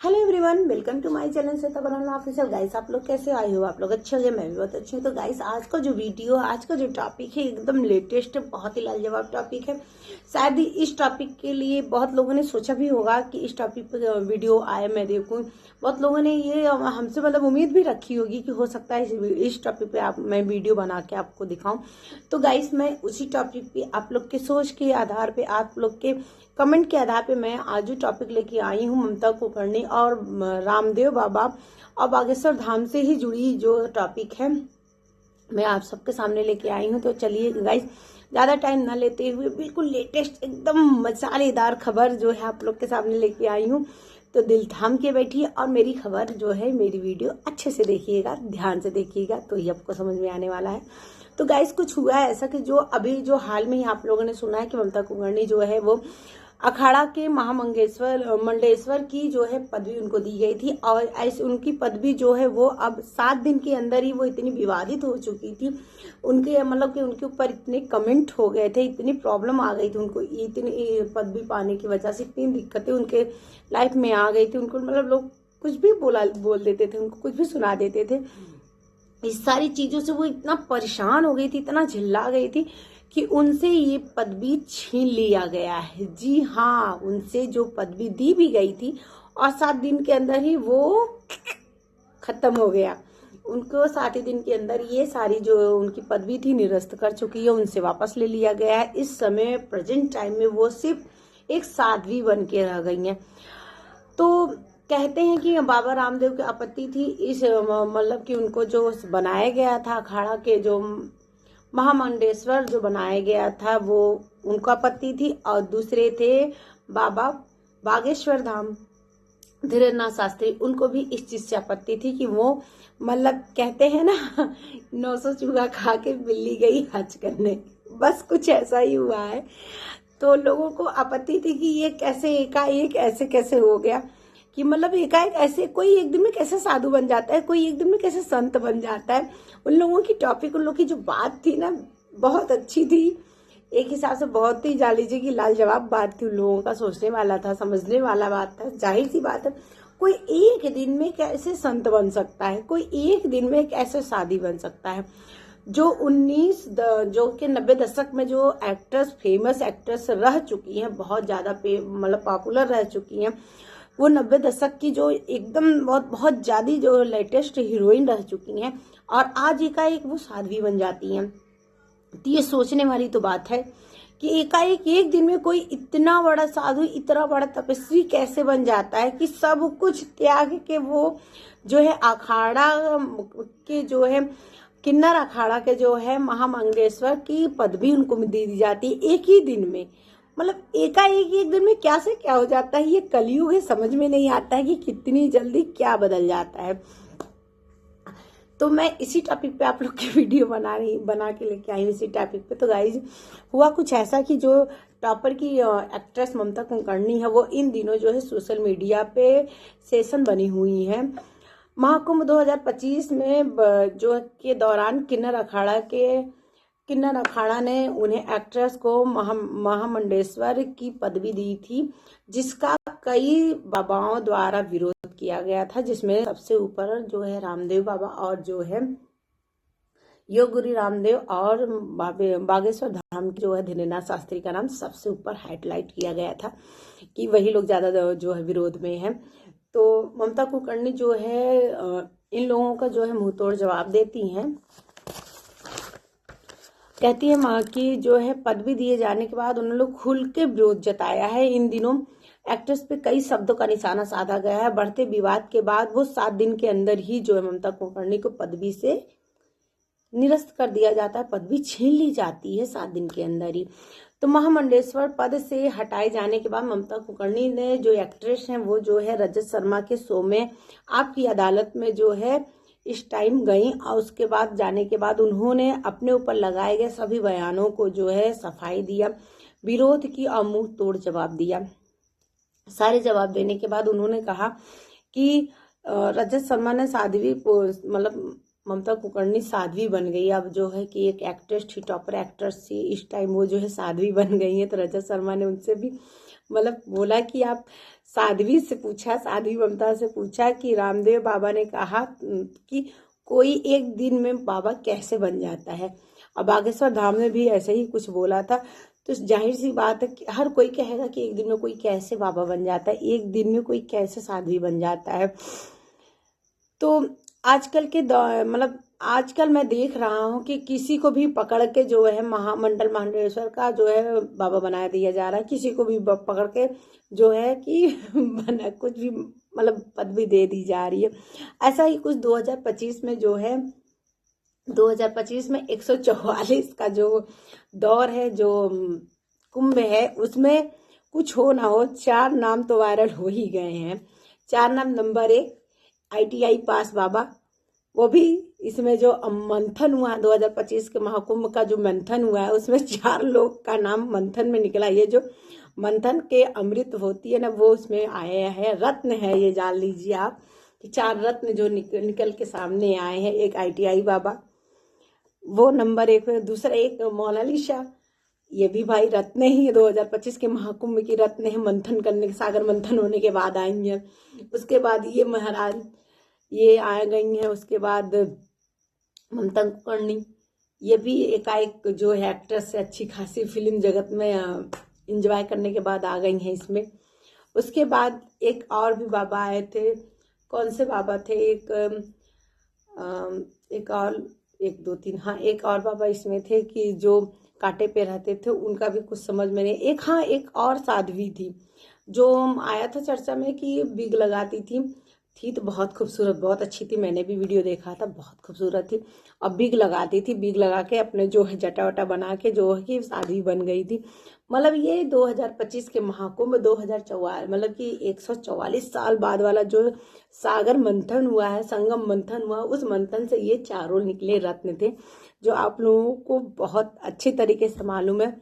Hello everyone, welcome to my channel Shweta Baranwal official. Guys, आप लोग कैसे आए हो? आप लोग अच्छे होंगे, मैं भी बहुत अच्छी हूँ। तो गाइस, आज का जो टॉपिक है एकदम लेटेस्ट है, बहुत ही लाजवाब टॉपिक है। शायद इस टॉपिक के लिए बहुत लोगों ने सोचा भी होगा कि इस टॉपिक पे वीडियो आए, मैं देखूं। बहुत लोगों ने ये हमसे उम्मीद भी रखी होगी कि हो सकता है इस टॉपिक पे मैं वीडियो बना के आपको दिखाऊं। तो गाइस, मैं उसी टॉपिक पे आप लोग के सोच के आधार पे, आप लोग के कमेंट के आधार पे मैं आज जो टॉपिक लेके आई हूँ, ममता कुलकर्णी और रामदेव बाबा और बागेश्वर धाम से ही जुड़ी जो टॉपिक है, मैं आप सबके सामने लेके आई हूँ। तो चलिए गाइस, ज्यादा टाइम ना लेते हुए बिल्कुल लेटेस्ट एकदम मसालेदार खबर जो है आप लोग के सामने लेके आई हूँ। तो दिल थाम के बैठिए और मेरी खबर जो है, मेरी वीडियो अच्छे से देखिएगा, ध्यान से देखिएगा, तो ये आपको समझ में आने वाला है। तो गाइस, कुछ हुआ है ऐसा कि जो हाल में ही आप लोगों ने सुना है कि ममता कुलकर्णी जो है वो अखाड़ा के मंडेश्वर की जो है पदवी उनको दी गई थी। और ऐसे उनकी पदवी जो है वो अब 7 दिन के अंदर ही वो इतनी विवादित हो चुकी थी। उनके कि उनके ऊपर इतने कमेंट हो गए थे, इतनी प्रॉब्लम आ गई थी उनको, इतनी पदवी पाने की वजह से इतनी दिक्कतें उनके लाइफ में आ गई थी। उनको लोग कुछ भी बोल देते थे, उनको कुछ भी सुना देते थे। इस सारी चीजों से वो इतना परेशान हो गई थी, इतना झिल्ला गई थी कि उनसे ये पदवी छीन लिया गया है। जी हाँ, उनसे जो पदवी दी भी गई थी और 7 दिन के अंदर ही वो खत्म हो गया। उनको 7 ही दिन के अंदर ये सारी जो उनकी पदवी थी निरस्त कर चुकी है, उनसे वापस ले लिया गया है। इस समय प्रेजेंट टाइम में वो सिर्फ एक साध्वी बन के रह गई हैं। तो कहते हैं कि बाबा रामदेव की आपत्ति थी इस कि उनको जो बनाया गया था अखाड़ा के जो महामंडेश्वर जो बनाया गया था वो उनका आपत्ति थी। और दूसरे थे बाबा बागेश्वर धाम धीरेन्द्रनाथ शास्त्री, उनको भी इस चीज से आपत्ति थी कि वो कहते हैं ना 900 चूहा खा के बिल्ली गई हज करने, बस कुछ ऐसा ही हुआ है। तो लोगों को आपत्ति थी कि ये कैसे एकाएक ऐसे कैसे हो गया कि एकाएक ऐसे कोई एक दिन में कैसे साधु बन जाता है, कोई एक दिन में कैसे संत बन जाता है। उन लोगों की टॉपिक, उन लोगों की जो बात थी ना, बहुत अच्छी थी। एक हिसाब से बहुत ही जान लीजिए कि लाजवाब बात थी। उन लोगों का सोचने वाला था, समझने वाला बात था। जाहिर सी बात है, कोई एक दिन में कैसे संत बन सकता है, कोई एक दिन में कैसे साधी बन सकता है। जो 90 दशक में जो एक्ट्रेस, फेमस एक्ट्रेस रह चुकी हैं, बहुत ज्यादा पॉपुलर रह चुकी हैं, वो 90 दशक की जो एकदम बहुत ज्यादा जो लेटेस्ट हीरोइन रह चुकी हैं, और आज एकाएक वो साध्वी बन जाती हैं। तो ये सोचने वाली तो बात है कि एकाएक एक दिन में कोई इतना बड़ा साधु, इतना बड़ा तपस्वी कैसे बन जाता है कि सब कुछ त्याग के वो जो है अखाड़ा के जो है किन्नर अखाड़ा के जो है महामंगेश्वर की पदवी उनको दे दी जाती है एक ही दिन में। एकाएक एक दिन में क्या से क्या हो जाता है। ये कलयुग है, समझ में नहीं आता है कि कितनी जल्दी क्या बदल जाता है। तो मैं इसी टॉपिक पे आप लोग की वीडियो बना के लेके आई हूँ इसी टॉपिक पे। तो गाइज, हुआ कुछ ऐसा कि जो टॉपर की एक्ट्रेस ममता कुलकर्णी है, वो इन दिनों जो है सोशल मीडिया पे सेशन बनी हुई है। महाकुंभ 2025 में जो के दौरान किन्नर अखाड़ा ने उन्हें एक्ट्रेस को महामंडेश्वर की पदवी दी थी, जिसका कई बाबाओं द्वारा विरोध किया गया था, जिसमें सबसे ऊपर जो है रामदेव बाबा और जो है योग गुरु रामदेव और बागेश्वर धाम जो है धीरेन्द्रनाथ शास्त्री का नाम सबसे ऊपर हाईलाइट किया गया था कि वही लोग ज्यादा जो है विरोध में है। तो ममता कुलकर्णी जो है इन लोगों का जो है मुंहतोड़ जवाब देती हैं। कहती है माँ की जो है पदवी दिए जाने के बाद उन्होंने लोग खुल के विरोध जताया है। इन दिनों एक्ट्रेस पे कई शब्दों का निशाना साधा गया है। बढ़ते विवाद के बाद वो 7 दिन के अंदर ही जो है ममता कुलकर्णी को पदवी से निरस्त कर दिया जाता है, पदवी छीन ली जाती है 7 दिन के अंदर ही। तो महामंडेश्वर पद से हटाए जाने के बाद ममता कुलकर्णी ने जो एक्ट्रेस हैं वो जो है रजत शर्मा के शो में आपकी अदालत में जो है इस टाइम गई, और उसके बाद जाने के बाद उन्होंने अपने ऊपर लगाए गए सभी बयानों को जो है सफाई दिया, विरोध की और मुंह तोड़ जवाब दिया। सारे जवाब देने के बाद उन्होंने कहा कि रजत शर्मा ने साध्वी ममता कुलकर्णी साध्वी बन गई। अब जो है कि एक एक्ट्रेस थी, टॉपर एक्ट्रेस थी, इस टाइम वो जो है साध्वी बन गई है। तो रजत शर्मा ने उनसे भी बोला कि आप साध्वी से पूछा, साध्वी ममता से पूछा कि रामदेव बाबा ने कहा कि कोई एक दिन में बाबा कैसे बन जाता है। अब बागेश्वर धाम में भी ऐसे ही कुछ बोला था। तो जाहिर सी बात है कि हर कोई कहेगा कि एक दिन में कोई कैसे बाबा बन जाता है, एक दिन में कोई कैसे साध्वी बन जाता है। तो आजकल के मतलब आजकल मैं देख रहा हूँ कि किसी को भी पकड़ के जो है महामंडल महामंडलेश्वर का जो है बाबा बना दिया जा रहा है, किसी को भी पकड़ के जो है कि बना कुछ भी मतलब पदवी दे दी जा रही है। ऐसा ही कुछ 2025 में जो है 2025 में 144 का जो दौर है, जो कुंभ है, उसमें कुछ हो ना हो 4 नाम तो वायरल हो ही गए हैं। 4 नाम, नंबर 1 ITI पास बाबा, वो भी इसमें जो मंथन हुआ 2025 के महाकुंभ का जो मंथन हुआ है उसमें 4 लोग का नाम मंथन में निकला। ये जो मंथन के अमृत होती है ना, वो उसमें आया है, रत्न है, ये जान लीजिए आप कि 4 रत्न जो निकल के सामने आए हैं। एक ITI बाबा, वो नंबर 1 है। दूसरा एक मोनालिसा, ये भी भाई रत्न ही है, 2025 के महाकुंभ की रत्न है, मंथन करने के, सागर मंथन होने के बाद आई हैं। उसके बाद ये महाराज ये आ गई हैं। उसके बाद ममता कुलकर्णी, ये भी एकाएक जो है एक्ट्रेस से अच्छी खासी फिल्म जगत में एंजॉय करने के बाद आ गई हैं इसमें। उसके बाद एक और भी बाबा आए थे, कौन से बाबा थे, एक और 1 2 3 हाँ, एक और बाबा इसमें थे कि जो कांटे पे रहते थे, उनका भी कुछ समझ में नहीं। एक और साध्वी थी जो आया था चर्चा में कि बिग लगाती थी तो बहुत खूबसूरत, बहुत अच्छी थी, मैंने भी वीडियो देखा था, बहुत खूबसूरत थी। अब बिग लगाती थी, बिग लगा के अपने जो है जटा वटा बना के जो है कि साध्वी बन गई थी। मतलब ये 2025 के महाकुंभ 2044 मतलब कि 144 साल बाद वाला जो सागर मंथन हुआ है, संगम मंथन हुआ, उस मंथन से ये 4 निकले रत्न थे, जो आप लोगों को बहुत अच्छी तरीके से मालूम है।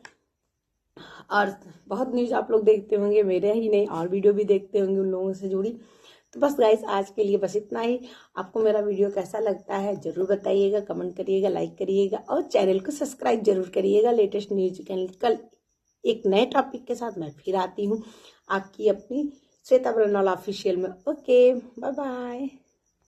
और बहुत न्यूज आप लोग देखते होंगे, मेरे ही नहीं और वीडियो भी देखते होंगे उन लोगों से जुड़ी। तो बस गाइस, आज के लिए बस इतना ही। आपको मेरा वीडियो कैसा लगता है जरूर बताइएगा, कमेंट करिएगा, लाइक करिएगा और चैनल को सब्सक्राइब जरूर करिएगा। लेटेस्ट न्यूज कल एक नए टॉपिक के साथ मैं फिर आती हूँ आपकी अपनी श्वेता बरनवाल ऑफिशियल में। Okay, bye bye.